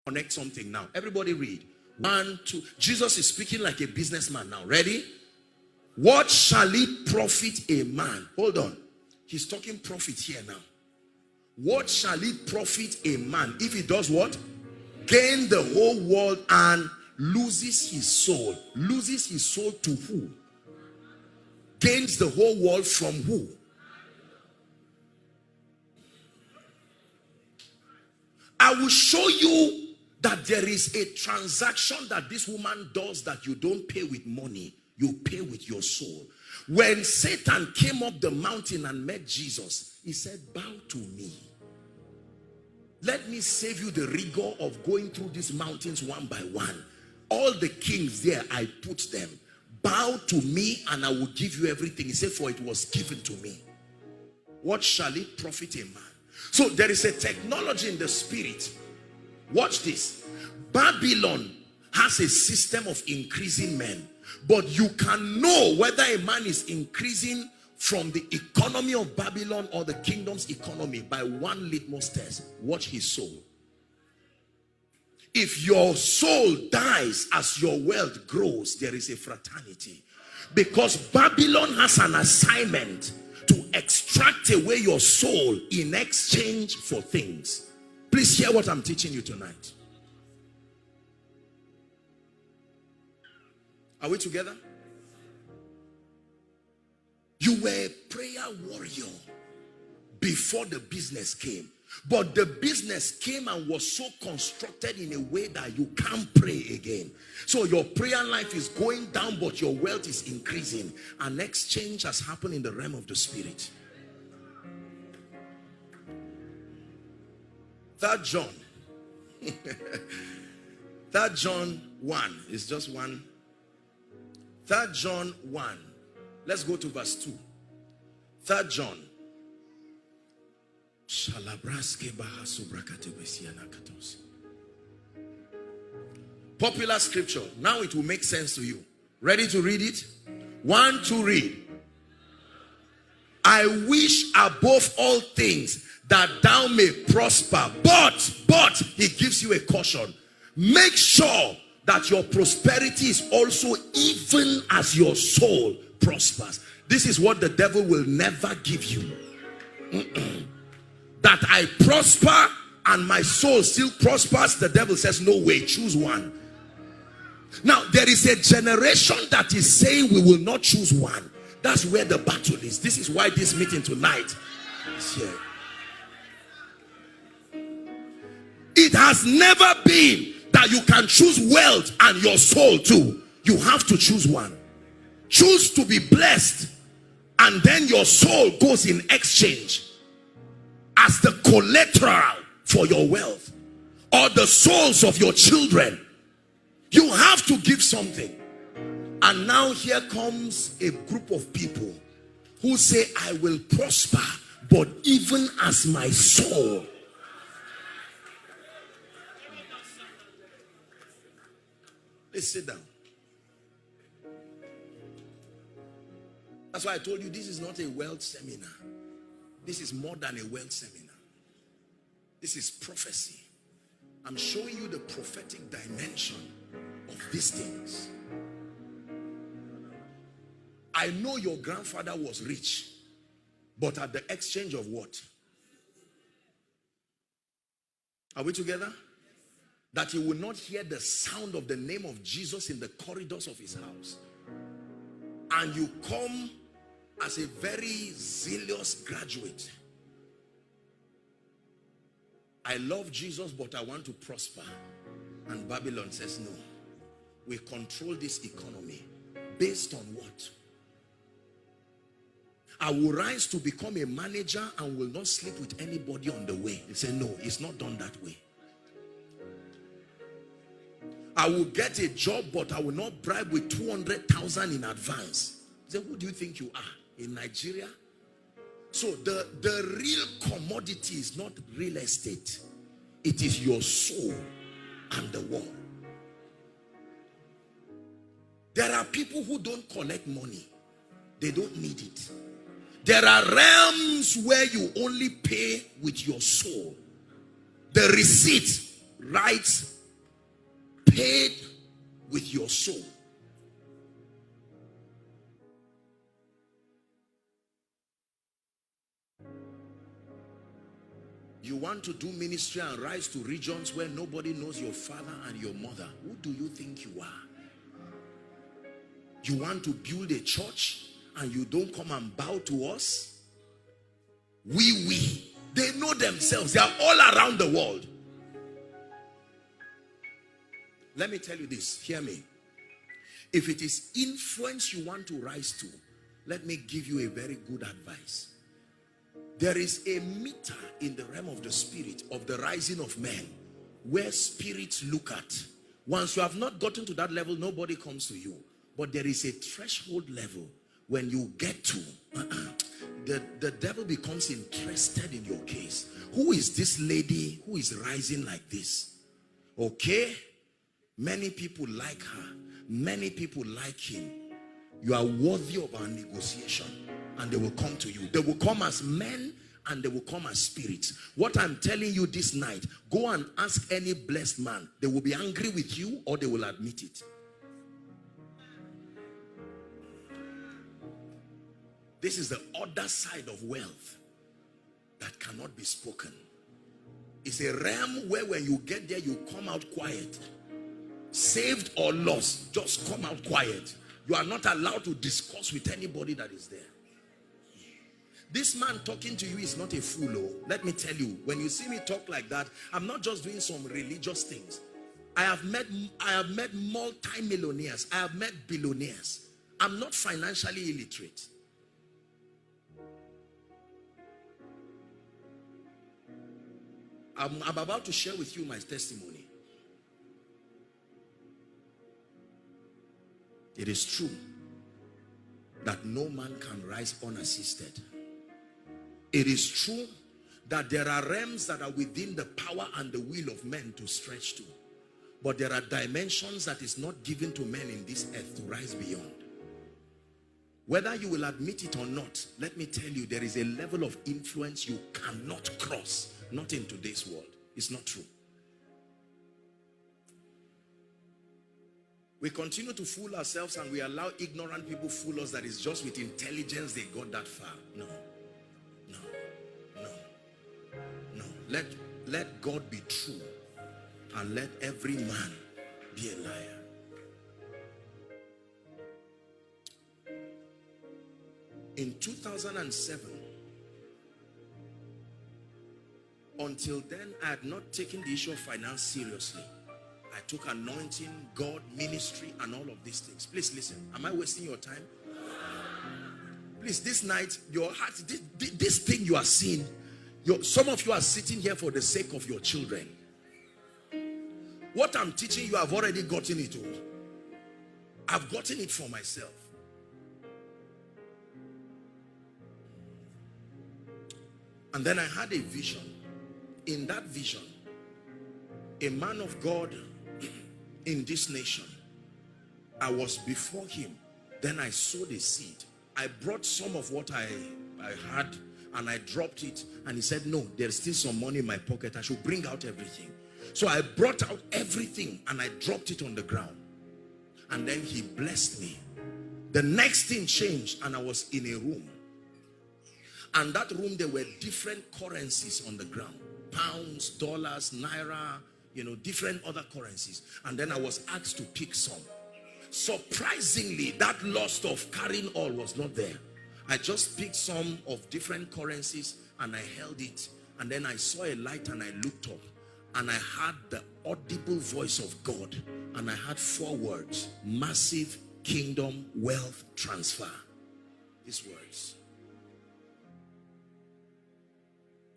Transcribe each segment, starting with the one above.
connect something now. Everybody read. 1, 2. Jesus is speaking like a businessman now. Ready? What shall it profit a man? Hold on. He's talking profit here now. What shall it profit a man if he does what? Gain the whole world and loses his soul. Loses his soul to who? Gains the whole world from who? I will show you that there is a transaction that this woman does that you don't pay with money. You pay with your soul. When Satan came up the mountain and met Jesus, he said, bow to me. Let me save you the rigor of going through these mountains one by one. All the kings there, I put them. Bow to me and I will give you everything. He said, for it was given to me. What shall it profit a man? So there is a technology in the spirit. Watch this. Babylon has a system of increasing men. But you can know whether a man is increasing from the economy of Babylon or the kingdom's economy by one litmus test. Watch his soul. If your soul dies as your wealth grows, there is a fraternity. Because Babylon has an assignment to extract away your soul in exchange for things. Please hear what I'm teaching you tonight. Are we together? You were a prayer warrior before the business came. But the business came and was so constructed in a way that you can't pray again. So your prayer life is going down, but your wealth is increasing. An exchange has happened in the realm of the spirit. 3 John. 3 John 1 is just one. 3 John 1. Let's go to verse 2. 3 John. Popular scripture. Now it will make sense to you. Ready to read it? 1, 2, read. I wish above all things that thou may prosper. But he gives you a caution. Make sure that your prosperity is also even as your soul prospers. This is what the devil will never give you. That I prosper and my soul still prospers. The devil says, no way, choose one. Now, there is a generation that is saying we will not choose one. That's where the battle is. This is why this meeting tonight is here. It has never been that you can choose wealth and your soul too. You have to choose one. Choose to be blessed, and then your soul goes in exchange as the collateral for your wealth, or the souls of your children. You have to give something. And now here comes a group of people who say, I will prosper, but even as my soul. Let's sit down. That's why I told you this is not a wealth seminar. This is more than a wealth seminar. This is prophecy. I'm showing you the prophetic dimension of these things. I know your grandfather was rich, but at the exchange of what? Are we together? That he will not hear the sound of the name of Jesus in the corridors of his house. And you come as a very zealous graduate. I love Jesus, but I want to prosper. And Babylon says, no. We control this economy. Based on what? I will rise to become a manager and will not sleep with anybody on the way. They say, no, it's not done that way. I will get a job, but I will not bribe with 200,000 in advance. Say, who do you think you are? In Nigeria? So the real commodity is not real estate. It is your soul and the world. There are people who don't collect money. They don't need it. There are realms where you only pay with your soul. The receipt writes, paid with your soul. You want to do ministry and rise to regions where nobody knows your father and your mother. Who do you think you are? You want to build a church and you don't come and bow to us? We. They know themselves. They are all around the world. Let me tell you this. Hear me. If it is influence you want to rise to, let me give you a very good advice. There is a meter in the realm of the spirit of the rising of men where spirits look at. Once you have not gotten to that level, nobody comes to you. But there is a threshold level when you get to, the devil becomes interested in your case. Who is this lady who is rising like this? Okay? Many people like her. Many people like him. You are worthy of our negotiation. And they will come to you. They will come as men and they will come as spirits. What I'm telling you this night, go and ask any blessed man. They will be angry with you or they will admit it. This is the other side of wealth that cannot be spoken. It's a realm where when you get there, you come out quiet. Saved or lost, just come out quiet. You are not allowed to discuss with anybody that is there. This man talking to you is not a fool. Oh. Let me tell you, when you see me talk like that, I'm not just doing some religious things. I have met multi-millionaires. I have met billionaires. I'm not financially illiterate. I'm about to share with you my testimony. It is true that no man can rise unassisted. It is true that there are realms that are within the power and the will of men to stretch to. But there are dimensions that is not given to men in this earth to rise beyond. Whether you will admit it or not, let me tell you, there is a level of influence you cannot cross. Not in today's world. It's not true. We continue to fool ourselves and we allow ignorant people fool us that it's just with intelligence they got that far. No. Let God be true and let every man be a liar. In 2007, until then, I had not taken the issue of finance seriously. I took anointing, God, ministry, and all of these things. Please listen. Am I wasting your time? Please, this night, your heart, this thing you are seeing, some of you are sitting here for the sake of your children. What I'm teaching you, I've already gotten it all. I've gotten it for myself. And then I had a vision. In that vision, a man of God in this nation, I was before him. Then I sowed a seed. I brought some of what I had and I dropped it. And he said, no, there's still some money in my pocket. I should bring out everything. So I brought out everything and I dropped it on the ground. And then he blessed me. The next thing changed and I was in a room. And that room, there were different currencies on the ground. Pounds, dollars, naira, different other currencies. And then I was asked to pick some. Surprisingly, that lust of carrying all was not there. I just picked some of different currencies and I held it. And then I saw a light and I looked up. And I heard the audible voice of God. And I had 4 words. Massive kingdom wealth transfer. These words.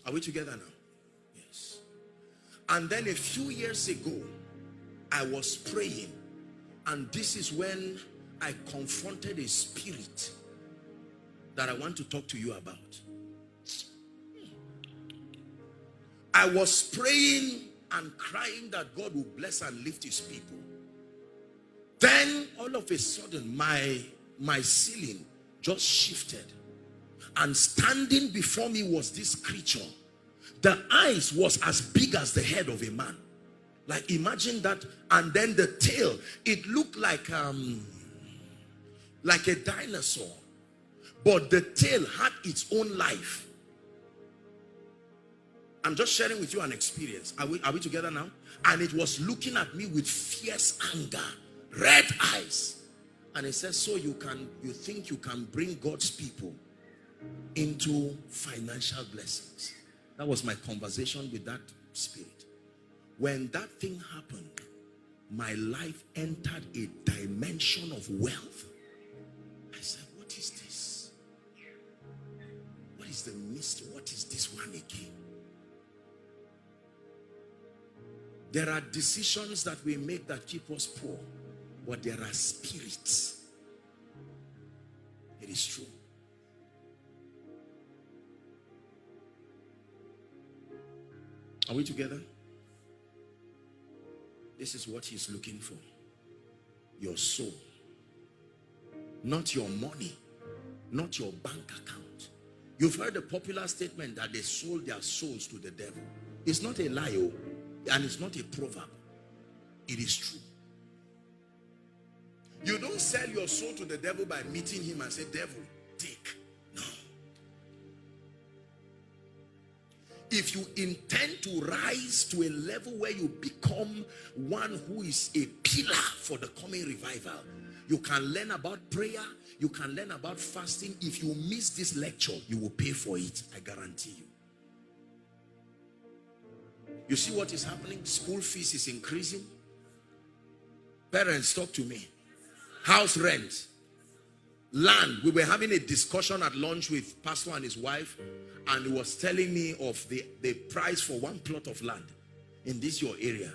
Are we together now? Yes. And then a few years ago, I was praying. And this is when I confronted a spirit that I want to talk to you about. I was praying and crying that God will bless and lift his people. Then all of a sudden my ceiling just shifted. And standing before me was this creature. The eyes was as big as the head of a man. Like imagine that, and then the tail, it looked like a dinosaur, but the tail had its own life. I'm just sharing with you an experience. Are we together now? And it was looking at me with fierce anger, red eyes. And it says, so you think you can bring God's people into financial blessings. That was my conversation with that spirit. When that thing happened, my life entered a dimension of wealth. I said, what is this? What is the mystery? What is this one again? There are decisions that we make that keep us poor, but there are spirits. It is true. Are we together? This is what he's looking for. Your soul. Not your money. Not your bank account. You've heard a popular statement that they sold their souls to the devil. It's not a lie, and it's not a proverb. It is true. You don't sell your soul to the devil by meeting him and say, devil, take. No. If you intend to rise to a level where you become one who is a pillar for the coming revival, you can learn about prayer, you can learn about fasting. If you miss this lecture, you will pay for it, I guarantee you. You see what is happening? School fees is increasing. Parents, talk to me. House rent, land. We were having a discussion at lunch with pastor and his wife, and he was telling me of the price for one plot of land in this your area.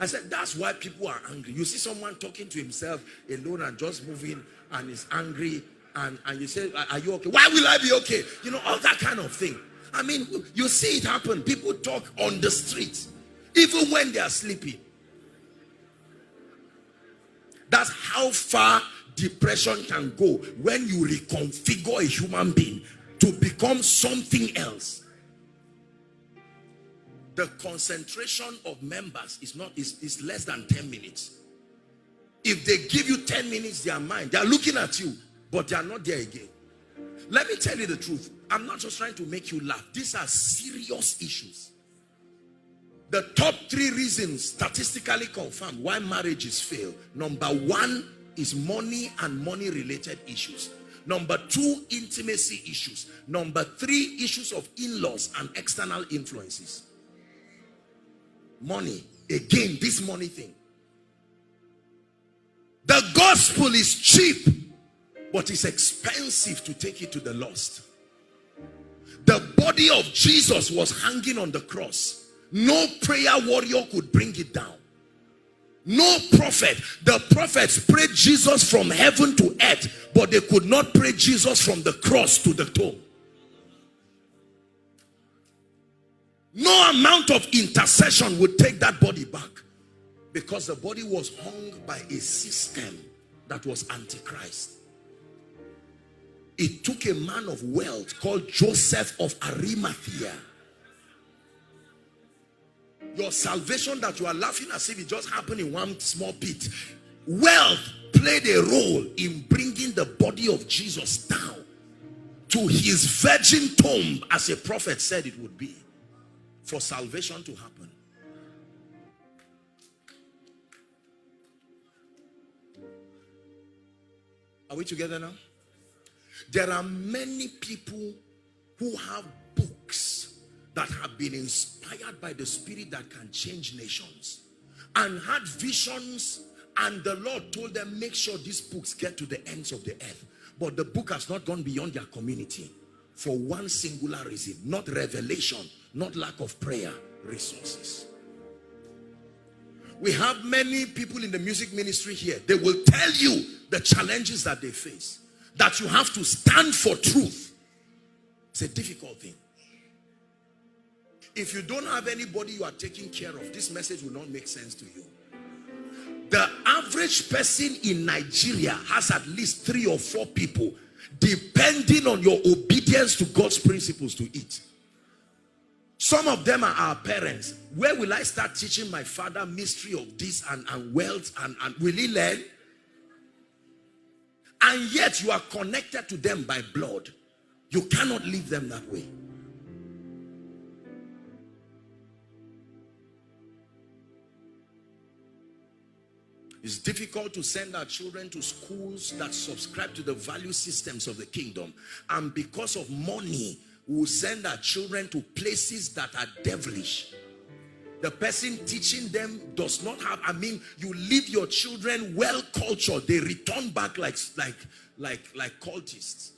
I said, that's why people are angry. You see someone talking to himself alone and just moving and is angry, and you say, are you okay? Why will I be okay? You know, all that kind of thing. I mean, you see it happen. People talk on the street, even when they are sleeping. That's how far depression can go when you reconfigure a human being to become something else. The concentration of members is less than 10 minutes. If they give you 10 minutes, their mind, they are looking at you, but they are not there again. Let me tell you the truth. I'm not just trying to make you laugh. These are serious issues. The top 3 reasons statistically confirmed why marriages fail. Number 1 is money and money related issues. Number 2, intimacy issues. Number 3, issues of in-laws and external influences. Money. Again, this money thing. The gospel is cheap, but it's expensive to take it to the lost. The body of Jesus was hanging on the cross. No prayer warrior could bring it down. No prophet. The prophets prayed Jesus from heaven to earth, but they could not pray Jesus from the cross to the tomb. No amount of intercession would take that body back, because the body was hung by a system that was antichrist. It took a man of wealth called Joseph of Arimathea. Your salvation that you are laughing as if it just happened in one small bit. Wealth played a role in bringing the body of Jesus down to his virgin tomb, as a prophet said it would be, for salvation to happen. Are we together now? There are many people who have books that have been inspired by the Spirit that can change nations, and had visions, and the Lord told them, make sure these books get to the ends of the earth. But the book has not gone beyond their community for one singular reason: not revelation, not lack of prayer, resources. We have many people in the music ministry here. They will tell you the challenges that they face, that you have to stand for truth. It's a difficult thing. If you don't have anybody you are taking care of, this message will not make sense to you. The average person in Nigeria has at least 3 or 4 people depending on your obedience to God's principles to eat. Some of them are our parents. Where will I start teaching my father mystery of this and wealth and will he learn? And yet you are connected to them by blood. You cannot leave them that way. It's difficult to send our children to schools that subscribe to the value systems of the kingdom. And because of money, we will send our children to places that are devilish. The person teaching them does not have, you leave your children well cultured, they return back like cultists.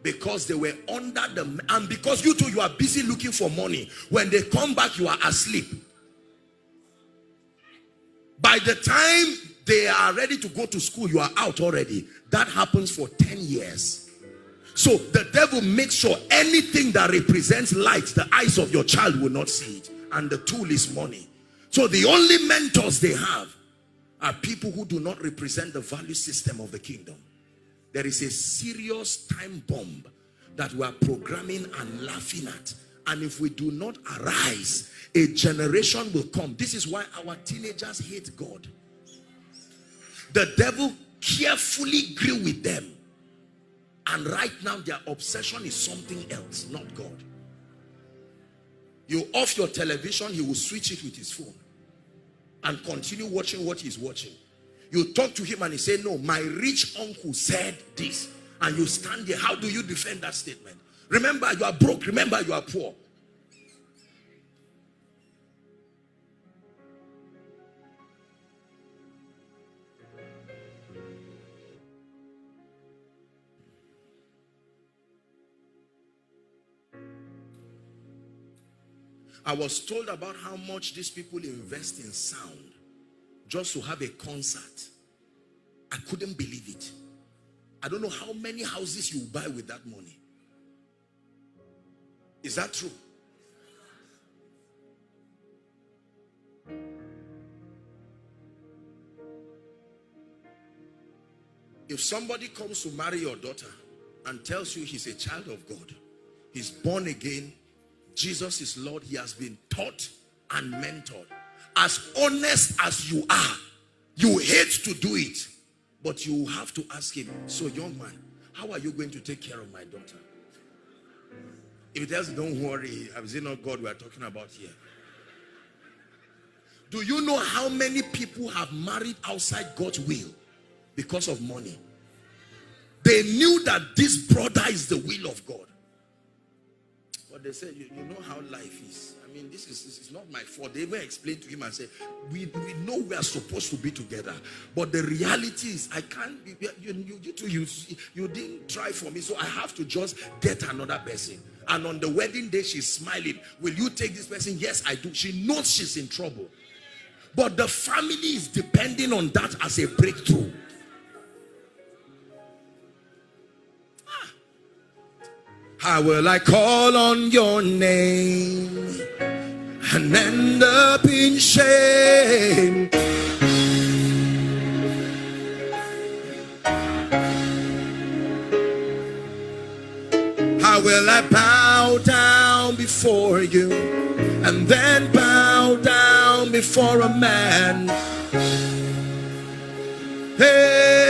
Because they were under the, and because you too, you are busy looking for money. When they come back, you are asleep. By the time they are ready to go to school, you are out already. That happens for 10 years. So the devil makes sure anything that represents light, the eyes of your child will not see it. And the tool is money. So the only mentors they have are people who do not represent the value system of the kingdom. There is a serious time bomb that we are programming and laughing at. And if we do not arise, a generation will come. This is why our teenagers hate God. The devil carefully grew with them. And right now their obsession is something else, not God. You off your television, he will switch it with his phone and continue watching what he's watching. You talk to him and he say, no, my rich uncle said this. And you stand there. How do you defend that statement? Remember, you are broke. Remember, you are poor. I was told about how much these people invest in sound just to have a concert. I couldn't believe it. I don't know how many houses you buy with that money. Is that true? If somebody comes to marry your daughter and tells you he's a child of God, he's born again, Jesus is Lord, he has been taught and mentored. As honest as you are, you hate to do it, but you have to ask him, so young man, how are you going to take care of my daughter? If he tells you, don't worry, is it not God we are talking about here? Do you know how many people have married outside God's will because of money? They knew that this brother is the will of God. But they said, you know how life is. This is not my fault. They even explained to him and said, we know we are supposed to be together. But the reality is, I can't be, you didn't try for me, so I have to just get another person. And on the wedding day, she's smiling. Will you take this person? Yes, I do. She knows she's in trouble. But the family is depending on that as a breakthrough. How will I call on your name and end up in shame? How will I bow down before you and then bow down before a man? Hey.